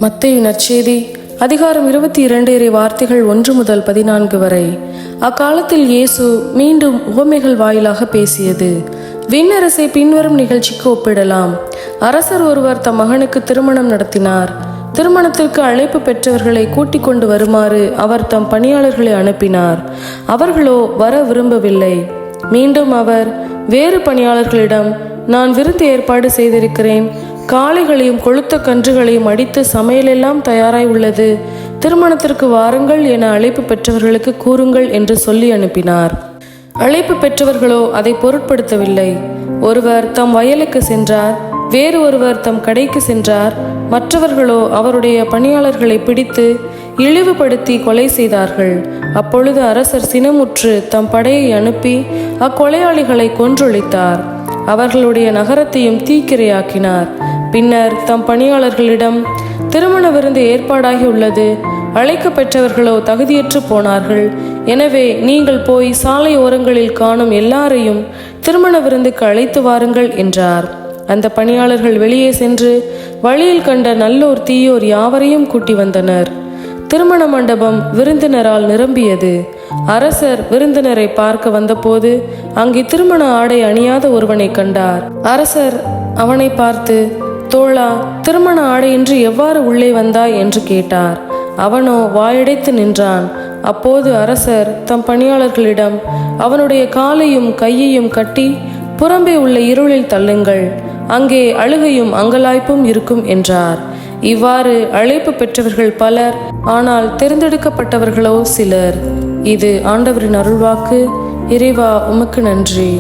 மத்தேயு நற்செய்தி அதிகாரம் 22 இறை வார்த்தைகள் 1 முதல் 14 வரை. அக்காலத்தில் இயேசு மீண்டும் உவமைகள் வாயிலாக பேசியது. விண்ணரசை பின்வரும் நிகழ்ச்சிக்கு ஒப்பிடலாம். அரசர் ஒருவர் தம் மகனுக்கு திருமணம் நடத்தினார். திருமணத்திற்கு அழைப்பு பெற்றவர்களை கூட்டிக் கொண்டு வருமாறு அவர் தம் பணியாளர்களை அனுப்பினார். அவர்களோ வர விரும்பவில்லை. மீண்டும் அவர் வேறு பணியாளர்களிடம், நான் விருந்து ஏற்பாடு செய்திருக்கிறேன், காளைகளையும் கொழுத்த கன்றுகளையும் அடித்து சமையலெல்லாம் தயாராய் உள்ளது, திருமணத்திற்கு வாருங்கள் என அழைப்பு பெற்றவர்களுக்கு கூறுங்கள் என்று சொல்லி அனுப்பினார். அழைப்பு பெற்றவர்களோ அதை பொருட்படுத்தவில்லை. ஒருவர் தம் வயலுக்கு சென்றார், வேறு ஒருவர் தம் கடைக்கு சென்றார். மற்றவர்களோ அவருடைய பணியாளர்களை பிடித்து இழிவுபடுத்தி கொலை செய்தார்கள். அப்பொழுது அரசர் சினமுற்று தம் படையை அனுப்பி அக்கொலையாளிகளை கொன்றொழித்தார். அவர்களுடைய நகரத்தையும் தீக்கிரையாக்கினார். பின்னர் தம் பணியாளர்களிடம், திருமண விருந்து ஏற்பாடாகி உள்ளது, அழைக்க பெற்றவர்களோ தகுதியற்று போனார்கள். எனவே நீங்கள் போய் சாலை ஓரங்களில் காணும் எல்லாரையும் திருமண விருந்துக்கு அழைத்து வாருங்கள் என்றார். அந்த பணியாளர்கள் வெளியே சென்று வழியில் கண்ட நல்லோர் தீயோர் யாவரையும் கூட்டி வந்தனர். திருமண மண்டபம் விருந்தினரால் நிரம்பியது. அரசர் விருந்தினரை பார்க்க வந்தபோது அங்கே திருமண ஆடை அணியாத ஒருவனை கண்டார். அரசர் அவனை பார்த்து, தோழா, திருமண ஆடையின்றி எவ்வாறு உள்ளே வந்தாய் என்று கேட்டார். அவனோ வாயடைத்து நின்றான். அப்போது அரசர் தம் பணியாளர்களிடம், அவனுடைய காலையும் கையையும் கட்டி புறம்பே உள்ள இருளில் தள்ளுங்கள், அங்கே அழுகையும் அங்கலாய்ப்பும் இருக்கும் என்றார். இவ்வாறு அழைப்பு பெற்றவர்கள் பலர், ஆனால் தேர்ந்தெடுக்கப்பட்டவர்களோ சிலர். இது ஆண்டவரின் அருள்வாக்கு. இறைவா, உமக்கு நன்றி.